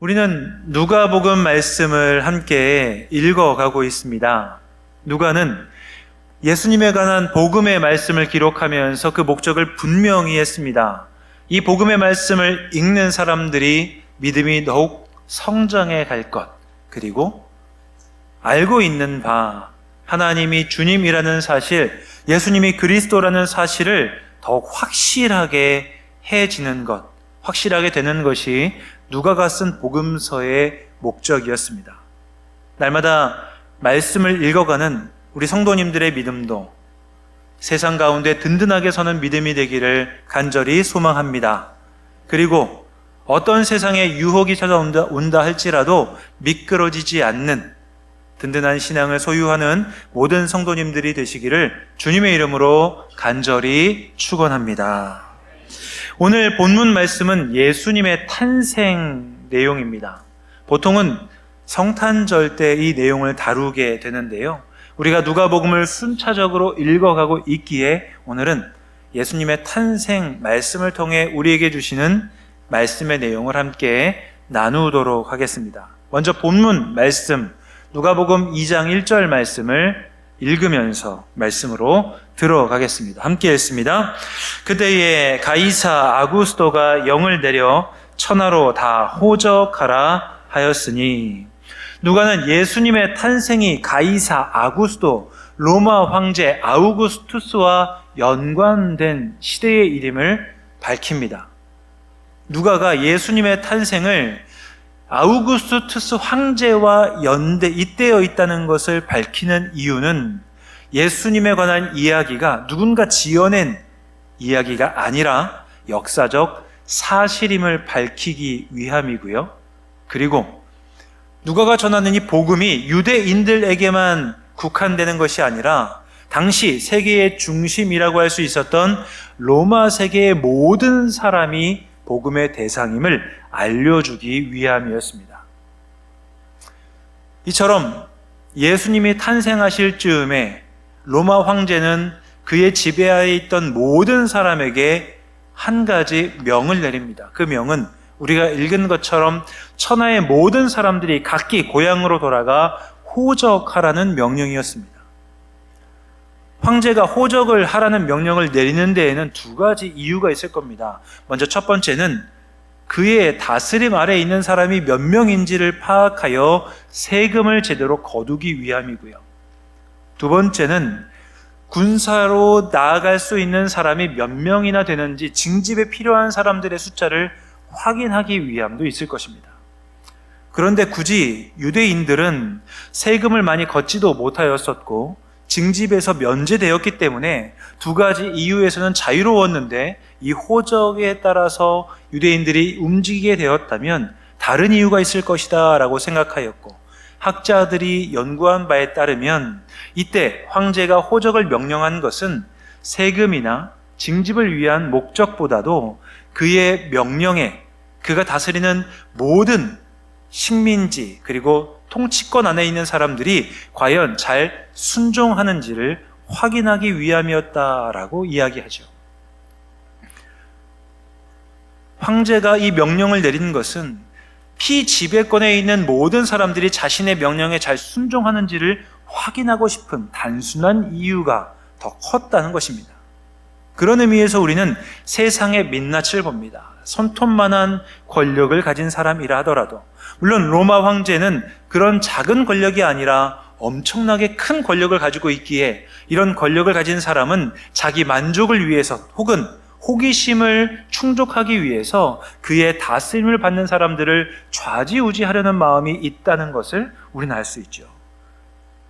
우리는 누가복음 말씀을 함께 읽어가고 있습니다. 누가는 예수님에 관한 복음의 말씀을 기록하면서 그 목적을 분명히 했습니다. 이 복음의 말씀을 읽는 사람들이 믿음이 더욱 성장해 갈 것, 그리고 알고 있는 바, 하나님이 주님이라는 사실, 예수님이 그리스도라는 사실을 더욱 확실하게 해지는 것, 확실하게 되는 것이 누가가 쓴 복음서의 목적이었습니다. 날마다 말씀을 읽어가는 우리 성도님들의 믿음도 세상 가운데 든든하게 서는 믿음이 되기를 간절히 소망합니다. 그리고 어떤 세상에 유혹이 찾아온다 할지라도 미끄러지지 않는 든든한 신앙을 소유하는 모든 성도님들이 되시기를 주님의 이름으로 간절히 축원합니다. 오늘 본문 말씀은 예수님의 탄생 내용입니다. 보통은 성탄절 때 이 내용을 다루게 되는데요. 우리가 누가복음을 순차적으로 읽어가고 있기에 오늘은 예수님의 탄생 말씀을 통해 우리에게 주시는 말씀의 내용을 함께 나누도록 하겠습니다. 먼저 본문 말씀, 누가복음 2장 1절 말씀을 읽으면서 말씀으로 들어가겠습니다. 함께 읽습니다. 그때에 가이사 아구스도가 영을 내려 천하로 다 호적하라 하였으니, 누가는 예수님의 탄생이 가이사 아구스도, 로마 황제 아우구스투스와 연관된 시대의 이름을 밝힙니다. 누가가 예수님의 탄생을 아우구스투스 황제와 잇대어 있다는 것을 밝히는 이유는 예수님에 관한 이야기가 누군가 지어낸 이야기가 아니라 역사적 사실임을 밝히기 위함이고요. 그리고 누가가 전하는 이 복음이 유대인들에게만 국한되는 것이 아니라 당시 세계의 중심이라고 할 수 있었던 로마 세계의 모든 사람이 복음의 대상임을 알려주기 위함이었습니다. 이처럼 예수님이 탄생하실 즈음에 로마 황제는 그의 지배하에 있던 모든 사람에게 한 가지 명을 내립니다. 그 명은 우리가 읽은 것처럼 천하의 모든 사람들이 각기 고향으로 돌아가 호적하라는 명령이었습니다. 황제가 호적을 하라는 명령을 내리는 데에는 두 가지 이유가 있을 겁니다. 먼저 첫 번째는 그의 다스림 아래에 있는 사람이 몇 명인지를 파악하여 세금을 제대로 거두기 위함이고요. 두 번째는 군사로 나아갈 수 있는 사람이 몇 명이나 되는지 징집에 필요한 사람들의 숫자를 확인하기 위함도 있을 것입니다. 그런데 굳이 유대인들은 세금을 많이 걷지도 못하였었고 징집에서 면제되었기 때문에 두 가지 이유에서는 자유로웠는데 이 호적에 따라서 유대인들이 움직이게 되었다면 다른 이유가 있을 것이다 라고 생각하였고, 학자들이 연구한 바에 따르면 이때 황제가 호적을 명령한 것은 세금이나 징집을 위한 목적보다도 그의 명령에 그가 다스리는 모든 식민지 그리고 통치권 안에 있는 사람들이 과연 잘 순종하는지를 확인하기 위함이었다라고 이야기하죠. 황제가 이 명령을 내린 것은 피지배권에 있는 모든 사람들이 자신의 명령에 잘 순종하는지를 확인하고 싶은 단순한 이유가 더 컸다는 것입니다. 그런 의미에서 우리는 세상의 민낯을 봅니다. 손톱만한 권력을 가진 사람이라 하더라도, 물론 로마 황제는 그런 작은 권력이 아니라 엄청나게 큰 권력을 가지고 있기에 이런 권력을 가진 사람은 자기 만족을 위해서 혹은 호기심을 충족하기 위해서 그의 다스림을 받는 사람들을 좌지우지하려는 마음이 있다는 것을 우리는 알 수 있죠.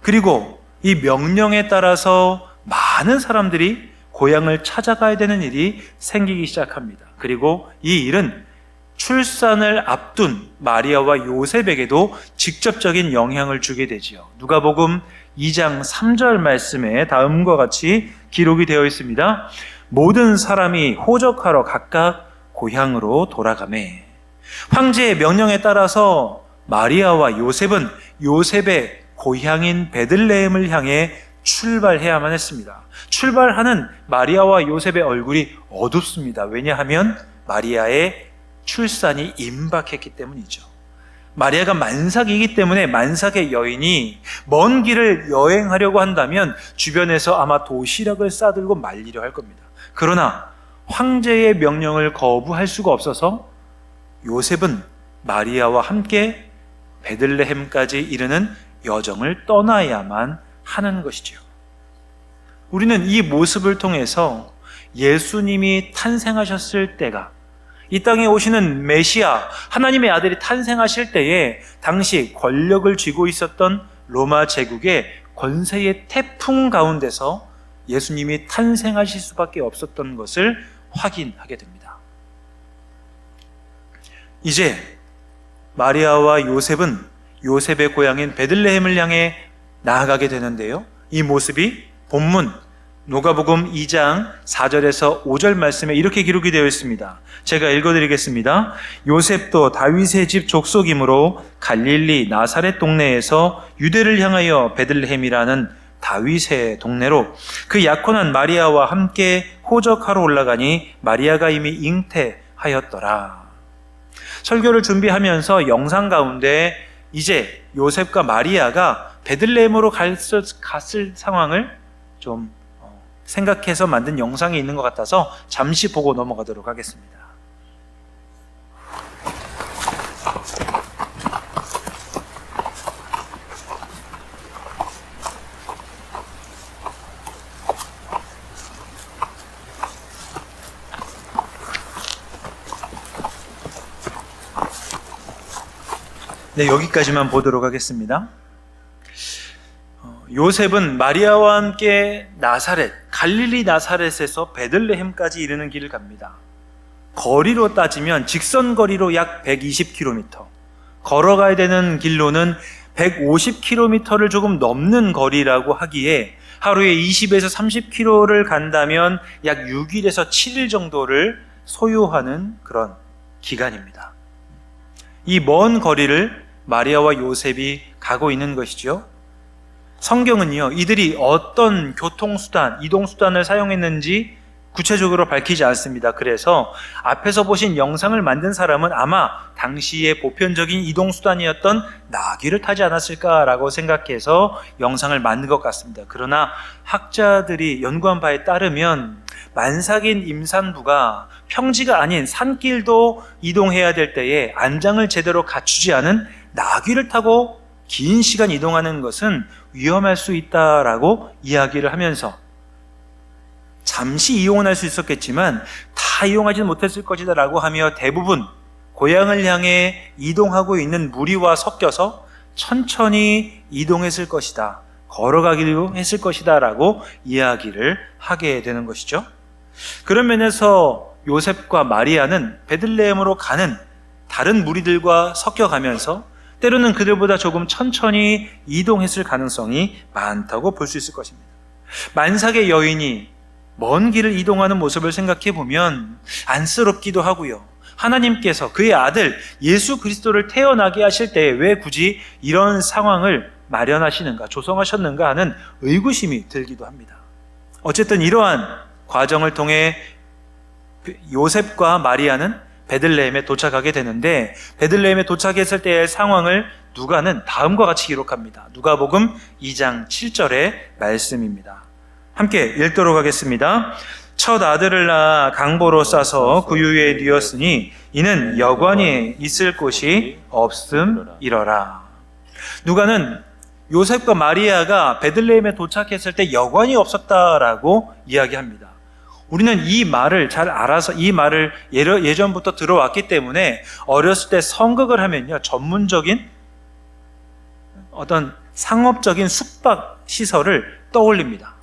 그리고 이 명령에 따라서 많은 사람들이 고향을 찾아가야 되는 일이 생기기 시작합니다. 그리고 이 일은 출산을 앞둔 마리아와 요셉에게도 직접적인 영향을 주게 되지요. 누가복음 2장 3절 말씀에 다음과 같이 기록이 되어 있습니다. 모든 사람이 호적하러 각각 고향으로 돌아가매. 황제의 명령에 따라서 마리아와 요셉은 요셉의 고향인 베들레헴을 향해 출발해야만 했습니다. 출발하는 마리아와 요셉의 얼굴이 어둡습니다. 왜냐하면 마리아의 출산이 임박했기 때문이죠. 마리아가 만삭이기 때문에 만삭의 여인이 먼 길을 여행하려고 한다면 주변에서 아마 도시락을 싸들고 말리려 할 겁니다. 그러나 황제의 명령을 거부할 수가 없어서 요셉은 마리아와 함께 베들레헴까지 이르는 여정을 떠나야만 하는 것이죠. 우리는 이 모습을 통해서 예수님이 탄생하셨을 때가, 이 땅에 오시는 메시아, 하나님의 아들이 탄생하실 때에 당시 권력을 쥐고 있었던 로마 제국의 권세의 태풍 가운데서 예수님이 탄생하실 수밖에 없었던 것을 확인하게 됩니다. 이제 마리아와 요셉은 요셉의 고향인 베들레헴을 향해 나아가게 되는데요. 이 모습이 본문 누가복음 2장 4절에서 5절 말씀에 이렇게 기록이 되어 있습니다. 제가 읽어드리겠습니다. 요셉도 다윗의 집 족속이므로 갈릴리 나사렛 동네에서 유대를 향하여 베들레헴이라는 다윗의 동네로 그 약혼한 마리아와 함께 호적하러 올라가니 마리아가 이미 잉태하였더라. 설교를 준비하면서 영상 가운데 이제 요셉과 마리아가 베들레헴으로 갔을 상황을 좀 생각해서 만든 영상이 있는 것 같아서 잠시 보고 넘어가도록 하겠습니다. 네, 여기까지만 보도록 하겠습니다. 요셉은 마리아와 함께 나사렛, 갈릴리 나사렛에서 베들레헴까지 이르는 길을 갑니다. 거리로 따지면 직선 거리로 약 120km, 걸어가야 되는 길로는 150km를 조금 넘는 거리라고 하기에 하루에 20에서 30km를 간다면 약 6일에서 7일 정도를 소요하는 그런 기간입니다. 이 먼 거리를 마리아와 요셉이 가고 있는 것이죠. 성경은요, 이들이 어떤 교통수단, 이동수단을 사용했는지 구체적으로 밝히지 않습니다. 그래서 앞에서 보신 영상을 만든 사람은 아마 당시의 보편적인 이동수단이었던 나귀를 타지 않았을까라고 생각해서 영상을 만든 것 같습니다. 그러나 학자들이 연구한 바에 따르면 만삭인 임산부가 평지가 아닌 산길도 이동해야 될 때에 안장을 제대로 갖추지 않은 나귀를 타고 긴 시간 이동하는 것은 위험할 수 있다라고 이야기를 하면서 잠시 이용은 할 수 있었겠지만 다 이용하지는 못했을 것이다 라고 하며 대부분 고향을 향해 이동하고 있는 무리와 섞여서 천천히 이동했을 것이다, 걸어가기로 했을 것이다 라고 이야기를 하게 되는 것이죠. 그런 면에서 요셉과 마리아는 베들레헴으로 가는 다른 무리들과 섞여가면서 때로는 그들보다 조금 천천히 이동했을 가능성이 많다고 볼 수 있을 것입니다. 만삭의 여인이 먼 길을 이동하는 모습을 생각해 보면 안쓰럽기도 하고요. 하나님께서 그의 아들 예수 그리스도를 태어나게 하실 때 왜 굳이 이런 상황을 마련하시는가, 조성하셨는가 하는 의구심이 들기도 합니다. 어쨌든 이러한 과정을 통해 요셉과 마리아는 베들레헴에 도착하게 되는데, 베들레헴에 도착했을 때의 상황을 누가는 다음과 같이 기록합니다. 누가복음 2장 7절의 말씀입니다. 함께 읽도록 하겠습니다. 첫 아들을 낳아 강보로 싸서 구유에 뉘었으니 이는 여관이 있을 곳이 없음이러라. 누가는 요셉과 마리아가 베들레헴에 도착했을 때 여관이 없었다라고 이야기합니다. 우리는 이 말을 잘 알아서 이 말을 예전부터 들어왔기 때문에 어렸을 때 성극을 하면요, 전문적인 어떤 상업적인 숙박 시설을 떠올립니다.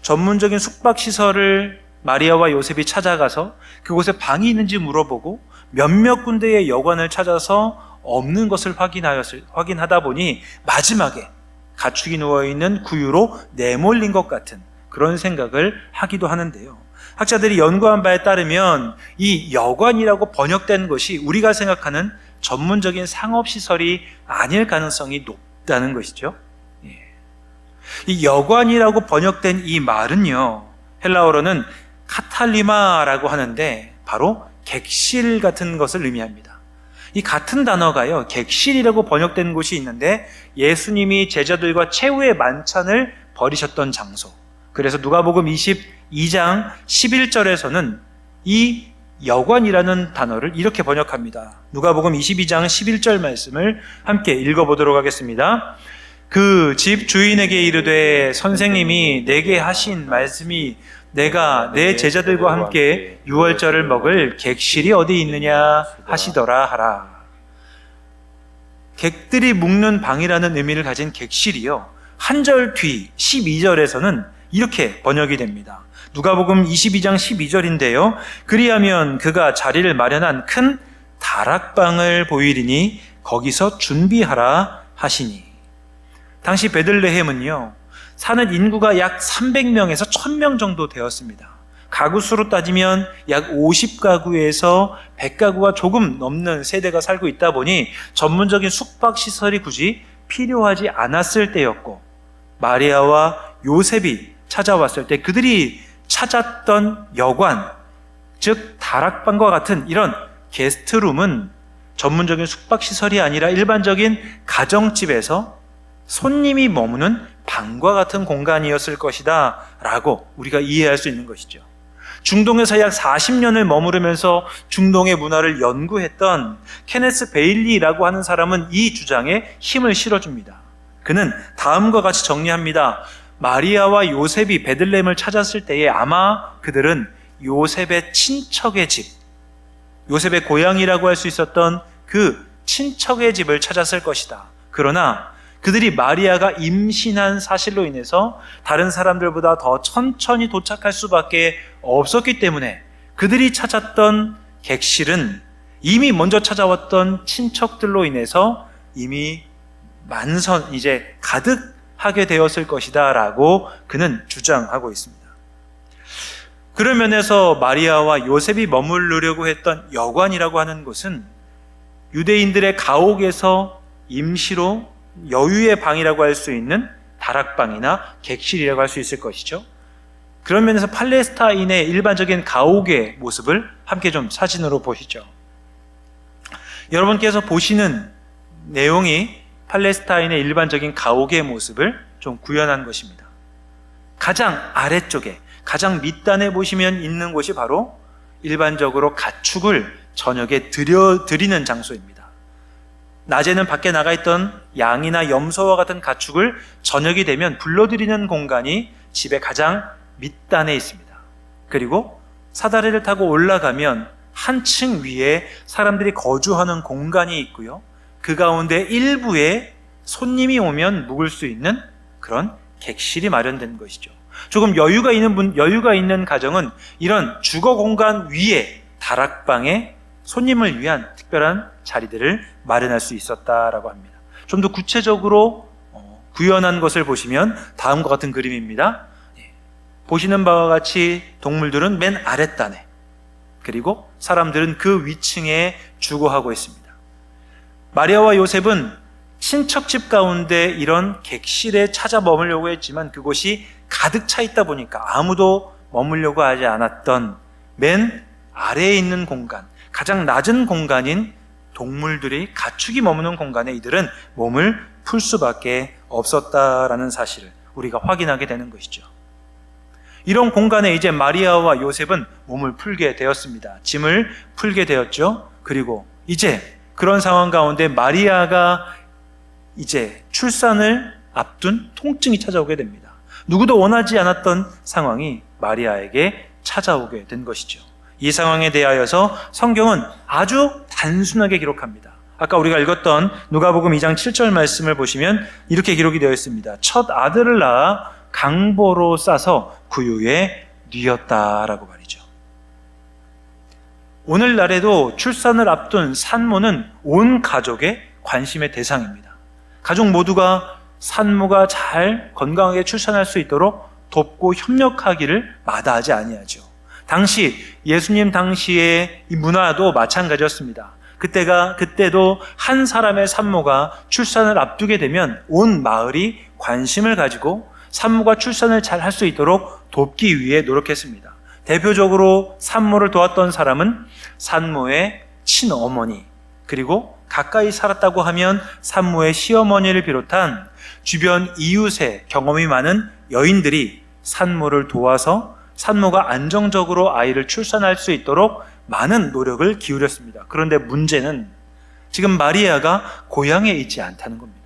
전문적인 숙박 시설을 마리아와 요셉이 찾아가서 그곳에 방이 있는지 물어보고 몇몇 군데의 여관을 찾아서 없는 것을 확인하다 보니 마지막에 가축이 누워있는 구유로 내몰린 것 같은 그런 생각을 하기도 하는데요. 학자들이 연구한 바에 따르면 이 여관이라고 번역된 것이 우리가 생각하는 전문적인 상업시설이 아닐 가능성이 높다는 것이죠. 이 여관이라고 번역된 이 말은요, 헬라어로는 카탈리마라고 하는데 바로 객실 같은 것을 의미합니다. 이 같은 단어가요, 객실이라고 번역된 곳이 있는데 예수님이 제자들과 최후의 만찬을 벌이셨던 장소. 그래서 누가복음 22장 11절에서는 이 여관이라는 단어를 이렇게 번역합니다. 누가복음 22장 11절 말씀을 함께 읽어보도록 하겠습니다. 그 집 주인에게 이르되 선생님이 내게 하신 말씀이 내가 내 제자들과 함께 유월절을 먹을 객실이 어디 있느냐 하시더라 하라. 객들이 묵는 방이라는 의미를 가진 객실이요, 한 절 뒤 12절에서는 이렇게 번역이 됩니다. 누가복음 22장 12절인데요. 그리하면 그가 자리를 마련한 큰 다락방을 보이리니 거기서 준비하라 하시니. 당시 베들레헴은요, 사는 인구가 약 300명에서 1000명 정도 되었습니다. 가구 수로 따지면 약 50가구에서 100가구가 조금 넘는 세대가 살고 있다 보니 전문적인 숙박시설이 굳이 필요하지 않았을 때였고, 마리아와 요셉이 찾아왔을 때 그들이 찾았던 여관, 즉 다락방과 같은 이런 게스트룸은 전문적인 숙박시설이 아니라 일반적인 가정집에서 손님이 머무는 방과 같은 공간이었을 것이다 라고 우리가 이해할 수 있는 것이죠. 중동에서 약 40년을 머무르면서 중동의 문화를 연구했던 케네스 베일리라고 하는 사람은 이 주장에 힘을 실어줍니다. 그는 다음과 같이 정리합니다. 마리아와 요셉이 베들레헴을 찾았을 때에 아마 그들은 요셉의 친척의 집, 요셉의 고향이라고 할 수 있었던 그 친척의 집을 찾았을 것이다. 그러나 그들이 마리아가 임신한 사실로 인해서 다른 사람들보다 더 천천히 도착할 수밖에 없었기 때문에 그들이 찾았던 객실은 이미 먼저 찾아왔던 친척들로 인해서 이미 이제 가득하게 되었을 것이다 라고 그는 주장하고 있습니다. 그런 면에서 마리아와 요셉이 머무르려고 했던 여관이라고 하는 곳은 유대인들의 가옥에서 임시로 여유의 방이라고 할 수 있는 다락방이나 객실이라고 할 수 있을 것이죠. 그런 면에서 팔레스타인의 일반적인 가옥의 모습을 함께 좀 사진으로 보시죠. 여러분께서 보시는 내용이 팔레스타인의 일반적인 가옥의 모습을 좀 구현한 것입니다. 가장 아래쪽에, 가장 밑단에 보시면 있는 곳이 바로 일반적으로 가축을 저녁에 드리는 장소입니다. 낮에는 밖에 나가 있던 양이나 염소와 같은 가축을 저녁이 되면 불러들이는 공간이 집의 가장 밑단에 있습니다. 그리고 사다리를 타고 올라가면 한층 위에 사람들이 거주하는 공간이 있고요. 그 가운데 일부에 손님이 오면 묵을 수 있는 그런 객실이 마련된 것이죠. 조금 여유가 있는 가정은 이런 주거 공간 위에 다락방에 손님을 위한 특별한 자리들을 마련할 수 있었다라고 합니다. 좀 더 구체적으로 구현한 것을 보시면 다음과 같은 그림입니다. 보시는 바와 같이 동물들은 맨 아랫단에, 그리고 사람들은 그 위층에 주거하고 있습니다. 마리아와 요셉은 친척집 가운데 이런 객실에 찾아 머물려고 했지만 그곳이 가득 차 있다 보니까 아무도 머물려고 하지 않았던 맨 아래에 있는 공간, 가장 낮은 공간인 동물들이 가축이 머무는 공간에 이들은 몸을 풀 수밖에 없었다라는 사실을 우리가 확인하게 되는 것이죠. 이런 공간에 이제 마리아와 요셉은 몸을 풀게 되었습니다. 짐을 풀게 되었죠. 그리고 이제 그런 상황 가운데 마리아가 이제 출산을 앞둔 통증이 찾아오게 됩니다. 누구도 원하지 않았던 상황이 마리아에게 찾아오게 된 것이죠. 이 상황에 대하여서 성경은 아주 단순하게 기록합니다. 아까 우리가 읽었던 누가복음 2장 7절 말씀을 보시면 이렇게 기록이 되어 있습니다. 첫 아들을 낳아 강보로 싸서 구유에 뉘었다라고 말이죠. 오늘날에도 출산을 앞둔 산모는 온 가족의 관심의 대상입니다. 가족 모두가 산모가 잘 건강하게 출산할 수 있도록 돕고 협력하기를 마다하지 아니하죠. 당시 예수님 당시의 이 문화도 마찬가지였습니다. 그때도 한 사람의 산모가 출산을 앞두게 되면 온 마을이 관심을 가지고 산모가 출산을 잘 할 수 있도록 돕기 위해 노력했습니다. 대표적으로 산모를 도왔던 사람은 산모의 친어머니, 그리고 가까이 살았다고 하면 산모의 시어머니를 비롯한 주변 이웃의 경험이 많은 여인들이 산모를 도와서 산모가 안정적으로 아이를 출산할 수 있도록 많은 노력을 기울였습니다. 그런데 문제는 지금 마리아가 고향에 있지 않다는 겁니다.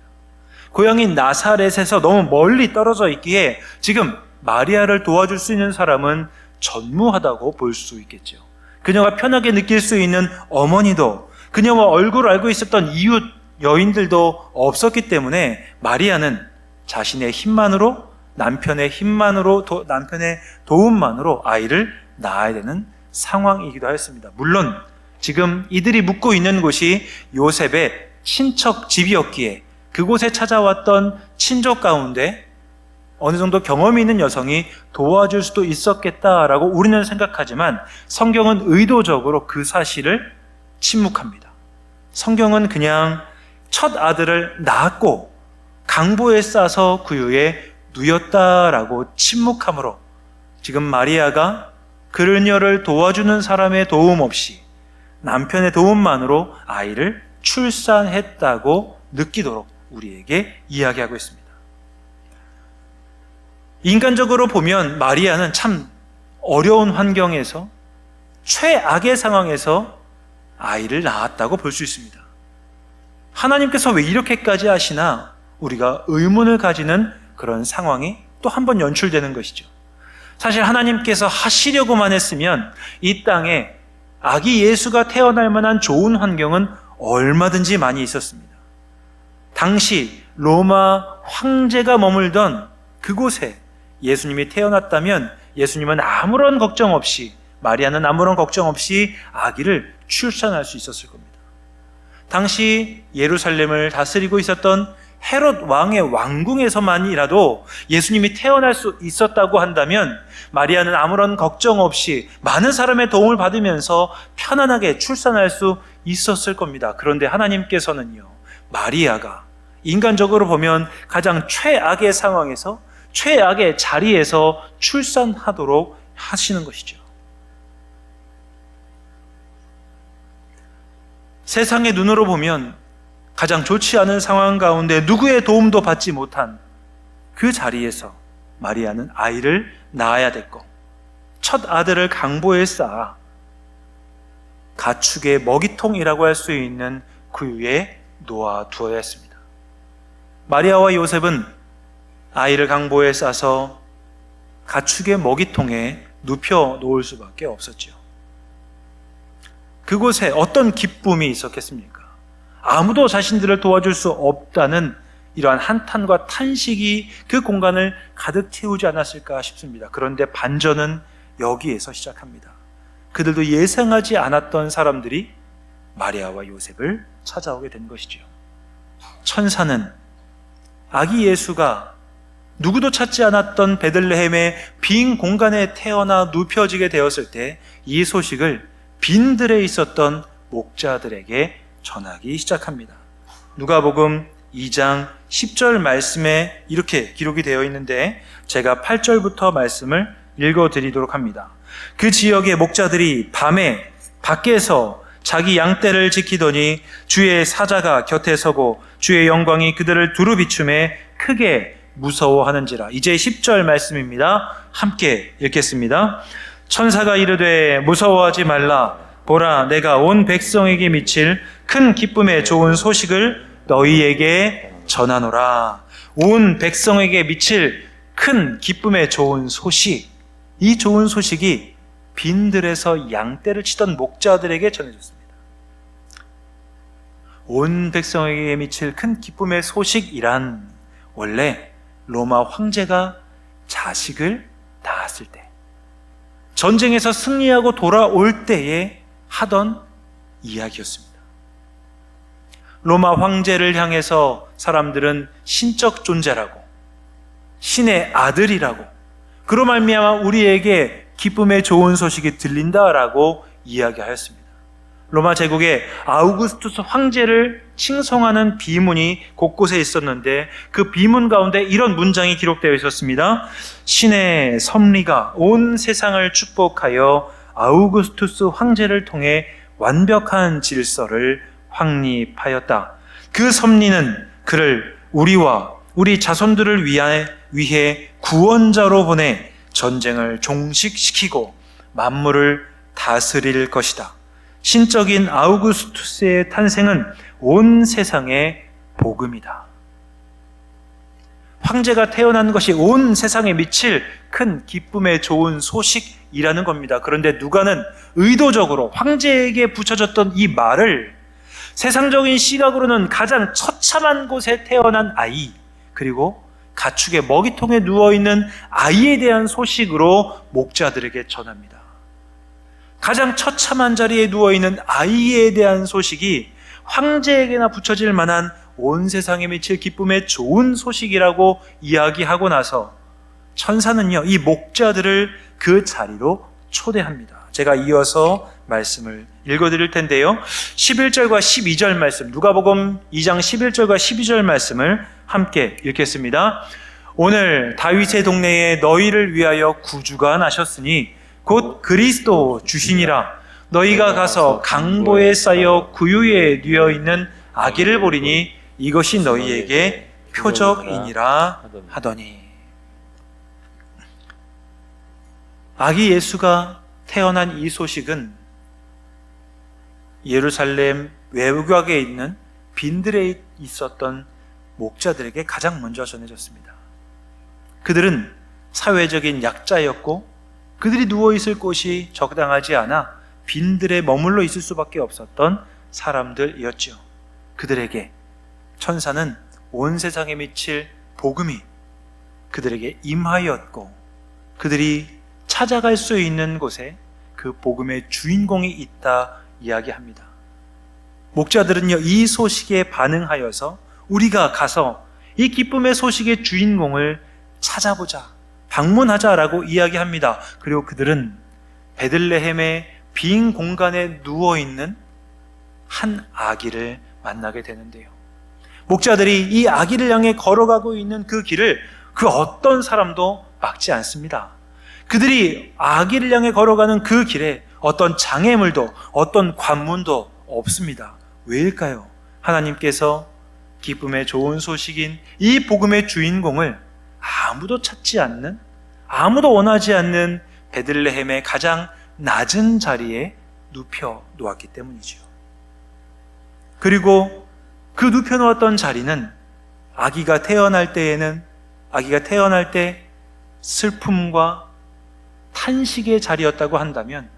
고향인 나사렛에서 너무 멀리 떨어져 있기에 지금 마리아를 도와줄 수 있는 사람은 전무하다고 볼 수 있겠죠. 그녀가 편하게 느낄 수 있는 어머니도, 그녀와 얼굴을 알고 있었던 이웃 여인들도 없었기 때문에 마리아는 자신의 힘만으로, 남편의 도움만으로 아이를 낳아야 되는 상황이기도 하였습니다. 물론 지금 이들이 묵고 있는 곳이 요셉의 친척 집이었기에 그곳에 찾아왔던 친족 가운데 어느 정도 경험이 있는 여성이 도와줄 수도 있었겠다라고 우리는 생각하지만 성경은 의도적으로 그 사실을 침묵합니다. 성경은 그냥 첫 아들을 낳았고 강보에 싸서 구유에 누였다라고 침묵하므로 지금 마리아가 그녀를 도와주는 사람의 도움 없이 남편의 도움만으로 아이를 출산했다고 느끼도록 우리에게 이야기하고 있습니다. 인간적으로 보면 마리아는 참 어려운 환경에서 최악의 상황에서 아이를 낳았다고 볼 수 있습니다. 하나님께서 왜 이렇게까지 하시나 우리가 의문을 가지는 그런 상황이 또 한 번 연출되는 것이죠. 사실 하나님께서 하시려고만 했으면 이 땅에 아기 예수가 태어날 만한 좋은 환경은 얼마든지 많이 있었습니다. 당시 로마 황제가 머물던 그곳에 예수님이 태어났다면 예수님은 아무런 걱정 없이, 마리아는 아무런 걱정 없이 아기를 출산할 수 있었을 겁니다. 당시 예루살렘을 다스리고 있었던 헤롯 왕의 왕궁에서만이라도 예수님이 태어날 수 있었다고 한다면 마리아는 아무런 걱정 없이 많은 사람의 도움을 받으면서 편안하게 출산할 수 있었을 겁니다. 그런데 하나님께서는요, 마리아가 인간적으로 보면 가장 최악의 상황에서, 최악의 자리에서 출산하도록 하시는 것이죠. 세상의 눈으로 보면 가장 좋지 않은 상황 가운데 누구의 도움도 받지 못한 그 자리에서 마리아는 아이를 낳아야 됐고, 첫 아들을 강보에 쌓아 가축의 먹이통이라고 할 수 있는 구유에 놓아두어야 했습니다. 마리아와 요셉은 아이를 강보에 싸서 가축의 먹이통에 눕혀 놓을 수밖에 없었죠. 그곳에 어떤 기쁨이 있었겠습니까? 아무도 자신들을 도와줄 수 없다는 이러한 한탄과 탄식이 그 공간을 가득 채우지 않았을까 싶습니다. 그런데 반전은 여기에서 시작합니다. 그들도 예상하지 않았던 사람들이 마리아와 요셉을 찾아오게 된 것이죠. 천사는 아기 예수가 누구도 찾지 않았던 베들레헴의 빈 공간에 태어나 눕혀지게 되었을 때 이 소식을 빈들에 있었던 목자들에게 전하기 시작합니다. 누가복음 2장 10절 말씀에 이렇게 기록이 되어 있는데 제가 8절부터 말씀을 읽어드리도록 합니다. 그 지역의 목자들이 밤에 밖에서 자기 양떼를 지키더니 주의 사자가 곁에 서고 주의 영광이 그들을 두루 비춤에 크게 무서워하는지라. 이제 10절 말씀입니다. 함께 읽겠습니다. 천사가 이르되 무서워하지 말라. 보라, 내가 온 백성에게 미칠 큰 기쁨의 좋은 소식을 너희에게 전하노라. 온 백성에게 미칠 큰 기쁨의 좋은 소식, 이 좋은 소식이 빈들에서 양떼를 치던 목자들에게 전해졌습니다. 온 백성에게 미칠 큰 기쁨의 소식이란 원래 로마 황제가 자식을 낳았을 때, 전쟁에서 승리하고 돌아올 때에 하던 이야기였습니다. 로마 황제를 향해서 사람들은 신적 존재라고, 신의 아들이라고, 그로 말미암아 우리에게 기쁨의 좋은 소식이 들린다라고 이야기하였습니다. 로마 제국의 아우구스투스 황제를 칭송하는 비문이 곳곳에 있었는데 그 비문 가운데 이런 문장이 기록되어 있었습니다. 신의 섭리가 온 세상을 축복하여 아우구스투스 황제를 통해 완벽한 질서를 확립하였다. 그 섭리는 그를 우리와 우리 자손들을 위해 구원자로 보내 전쟁을 종식시키고 만물을 다스릴 것이다. 신적인 아우구스투스의 탄생은 온 세상의 복음이다. 황제가 태어난 것이 온 세상에 미칠 큰 기쁨의 좋은 소식이라는 겁니다. 그런데 누가는 의도적으로 황제에게 붙여졌던 이 말을 세상적인 시각으로는 가장 처참한 곳에 태어난 아이, 그리고 가축의 먹이통에 누워있는 아이에 대한 소식으로 목자들에게 전합니다. 가장 처참한 자리에 누워있는 아이에 대한 소식이 황제에게나 붙여질 만한 온 세상에 미칠 기쁨의 좋은 소식이라고 이야기하고 나서 천사는요, 이 목자들을 그 자리로 초대합니다. 제가 이어서 말씀을 읽어드릴 텐데요. 11절과 12절 말씀, 누가복음 2장 11절과 12절 말씀을 함께 읽겠습니다. 오늘 다윗의 동네에 너희를 위하여 구주가 나셨으니 곧 그리스도 주시니라. 너희가 가서 강보에 쌓여 구유에 뉘어 있는 아기를 보리니 이것이 너희에게 표적이니라 하더니. 아기 예수가 태어난 이 소식은 예루살렘 외곽에 있는 빈들에 있었던 목자들에게 가장 먼저 전해졌습니다. 그들은 사회적인 약자였고 그들이 누워있을 곳이 적당하지 않아 빈들에 머물러 있을 수밖에 없었던 사람들이었죠. 그들에게 천사는 온 세상에 미칠 복음이 그들에게 임하였고 그들이 찾아갈 수 있는 곳에 그 복음의 주인공이 있다 이야기합니다. 목자들은요, 이 소식에 반응하여서 우리가 가서 이 기쁨의 소식의 주인공을 찾아보자, 방문하자라고 이야기합니다. 그리고 그들은 베들레헴의 빈 공간에 누워있는 한 아기를 만나게 되는데요. 목자들이 이 아기를 향해 걸어가고 있는 그 길을 그 어떤 사람도 막지 않습니다. 그들이 아기를 향해 걸어가는 그 길에 어떤 장애물도 어떤 관문도 없습니다. 왜일까요? 하나님께서 기쁨의 좋은 소식인 이 복음의 주인공을 아무도 찾지 않는, 아무도 원하지 않는 베들레헴의 가장 낮은 자리에 눕혀 놓았기 때문이죠. 그리고 그 눕혀 놓았던 자리는 아기가 태어날 때 슬픔과 탄식의 자리였다고 한다면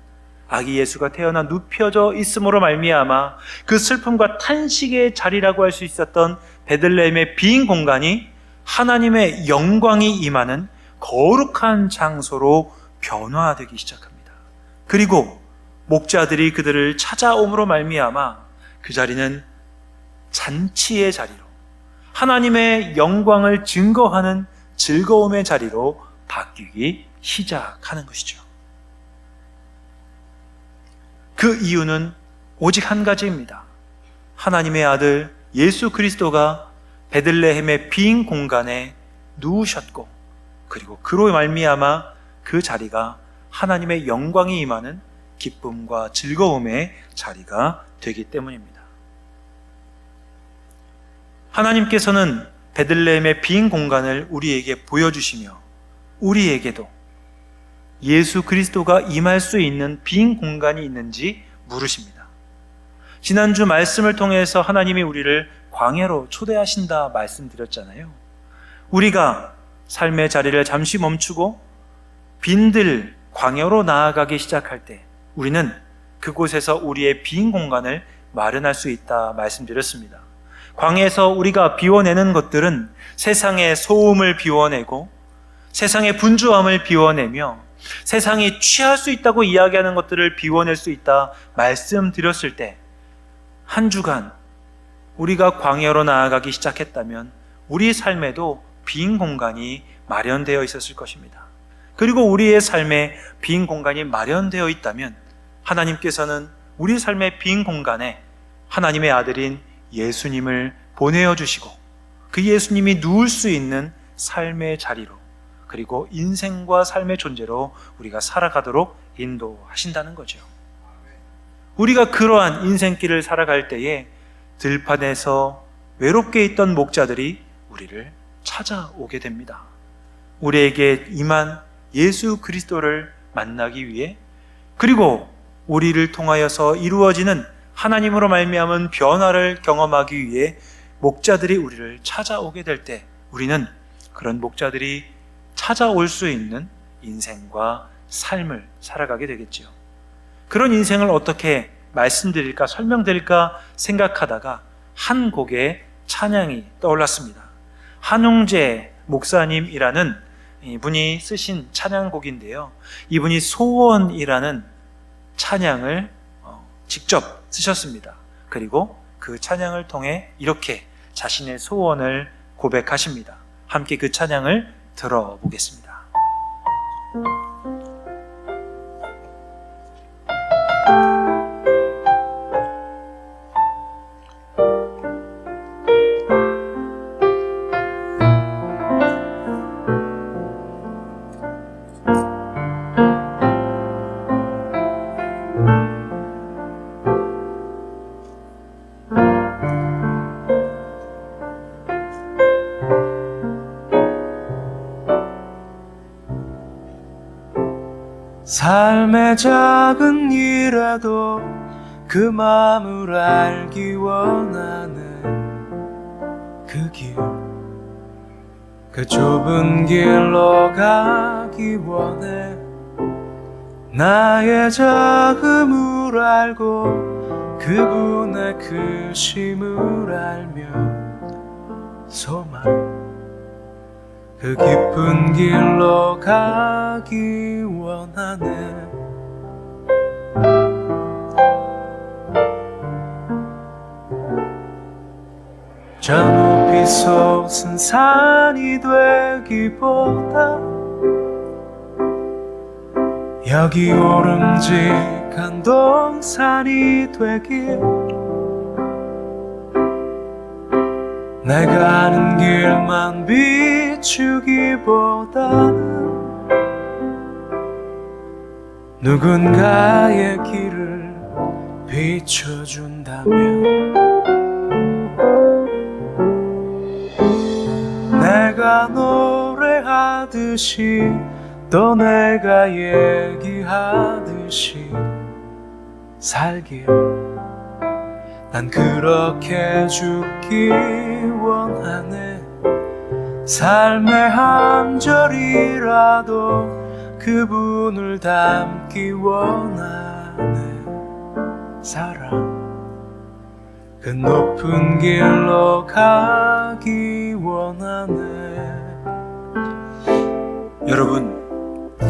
아기 예수가 태어나 눕혀져 있음으로 말미암아 그 슬픔과 탄식의 자리라고 할 수 있었던 베들레헴의 빈 공간이 하나님의 영광이 임하는 거룩한 장소로 변화되기 시작합니다. 그리고 목자들이 그들을 찾아옴으로 말미암아 그 자리는 잔치의 자리로, 하나님의 영광을 증거하는 즐거움의 자리로 바뀌기 시작하는 것이죠. 그 이유는 오직 한 가지입니다. 하나님의 아들 예수 그리스도가 베들레헴의 빈 공간에 누우셨고, 그리고 그로 말미암아 그 자리가 하나님의 영광이 임하는 기쁨과 즐거움의 자리가 되기 때문입니다. 하나님께서는 베들레헴의 빈 공간을 우리에게 보여주시며 우리에게도 예수 그리스도가 임할 수 있는 빈 공간이 있는지 물으십니다. 지난주 말씀을 통해서 하나님이 우리를 광야로 초대하신다 말씀드렸잖아요. 우리가 삶의 자리를 잠시 멈추고 빈들 광야로 나아가기 시작할 때 우리는 그곳에서 우리의 빈 공간을 마련할 수 있다 말씀드렸습니다. 광야에서 우리가 비워내는 것들은 세상의 소음을 비워내고 세상의 분주함을 비워내며 세상이 취할 수 있다고 이야기하는 것들을 비워낼 수 있다 말씀드렸을 때 한 주간 우리가 광야로 나아가기 시작했다면 우리 삶에도 빈 공간이 마련되어 있었을 것입니다. 그리고 우리의 삶에 빈 공간이 마련되어 있다면 하나님께서는 우리 삶의 빈 공간에 하나님의 아들인 예수님을 보내어 주시고 그 예수님이 누울 수 있는 삶의 자리로, 그리고 인생과 삶의 존재로 우리가 살아가도록 인도하신다는 거죠. 우리가 그러한 인생길을 살아갈 때에 들판에서 외롭게 있던 목자들이 우리를 찾아오게 됩니다. 우리에게 임한 예수 그리스도를 만나기 위해, 그리고 우리를 통하여서 이루어지는 하나님으로 말미암은 변화를 경험하기 위해 목자들이 우리를 찾아오게 될 때 우리는 그런 목자들이 찾아올 수 있는 인생과 삶을 살아가게 되겠지요. 그런 인생을 어떻게 말씀드릴까, 설명드릴까 생각하다가 한 곡의 찬양이 떠올랐습니다. 한웅재 목사님이라는 이분이 쓰신 찬양곡인데요, 이분이 소원이라는 찬양을 직접 쓰셨습니다. 그리고 그 찬양을 통해 이렇게 자신의 소원을 고백하십니다. 함께 그 찬양을 들어보겠습니다. 삶의 작은 일에도 그 마음을 알기 원하는 그 길, 그 좁은 길로 가기 원해. 나의 작음을 알고 그분의 크심을 알며 소망, 그 깊은 길로 가기 원하네. 저 높이 솟은 산이 되기보다 여기 오름직한 동산이 되길, 내가 아는 길만 비추기보다는 누군가의 길을 비춰준다면, 내가 노래하듯이 또 내가 얘기하듯이 살길, 난 그렇게 죽기 원하네. 삶의 한 절이라도 그분을 닮기 원하네. 사랑, 그 높은 길로 가기 원하네.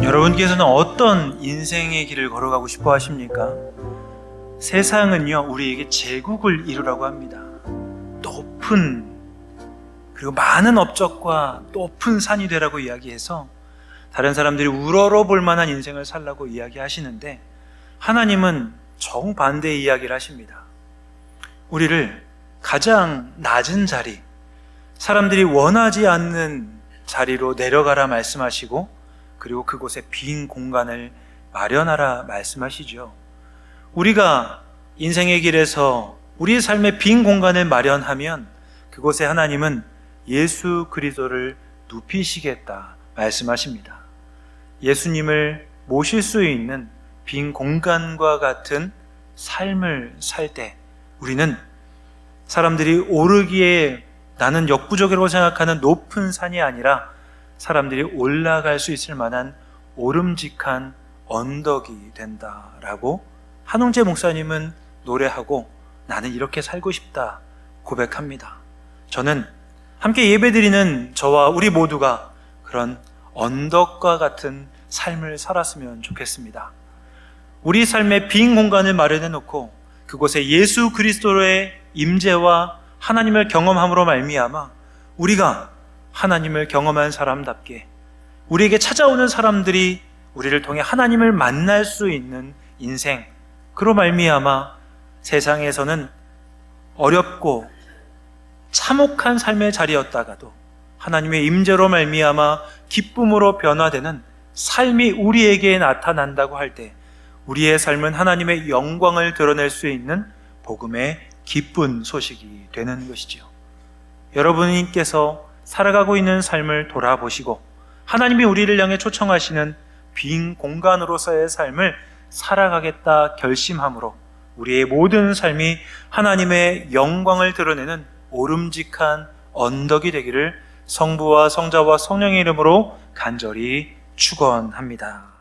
여러분께서는 어떤 인생의 길을 걸어가고 싶어 하십니까? 세상은요, 우리에게 제국을 이루라고 합니다. 높은, 그리고 많은 업적과 높은 산이 되라고 이야기해서 다른 사람들이 우러러 볼 만한 인생을 살라고 이야기하시는데, 하나님은 정반대의 이야기를 하십니다. 우리를 가장 낮은 자리, 사람들이 원하지 않는 자리로 내려가라 말씀하시고, 그리고 그곳에 빈 공간을 마련하라 말씀하시죠. 우리가 인생의 길에서 우리의 삶에 빈 공간을 마련하면 그곳에 하나님은 예수 그리스도를 눕히시겠다 말씀하십니다. 예수님을 모실 수 있는 빈 공간과 같은 삶을 살 때 우리는 사람들이 오르기에 나는 역부족이라고 생각하는 높은 산이 아니라 사람들이 올라갈 수 있을 만한 오름직한 언덕이 된다라고 한웅재 목사님은 노래하고, 나는 이렇게 살고 싶다 고백합니다. 저는 함께 예배드리는 저와 우리 모두가 그런 언덕과 같은 삶을 살았으면 좋겠습니다. 우리 삶의 빈 공간을 마련해 놓고 그곳에 예수 그리스도의 임재와 하나님을 경험함으로 말미암아 우리가 하나님을 경험한 사람답게 우리에게 찾아오는 사람들이 우리를 통해 하나님을 만날 수 있는 인생, 그로 말미암아 세상에서는 어렵고 참혹한 삶의 자리였다가도 하나님의 임재로 말미암아 기쁨으로 변화되는 삶이 우리에게 나타난다고 할 때 우리의 삶은 하나님의 영광을 드러낼 수 있는 복음의 기쁜 소식이 되는 것이지요. 여러분께서 살아가고 있는 삶을 돌아보시고 하나님이 우리를 향해 초청하시는 빈 공간으로서의 삶을 살아가겠다 결심함으로 우리의 모든 삶이 하나님의 영광을 드러내는 오름직한 언덕이 되기를 성부와 성자와 성령의 이름으로 간절히 축원합니다.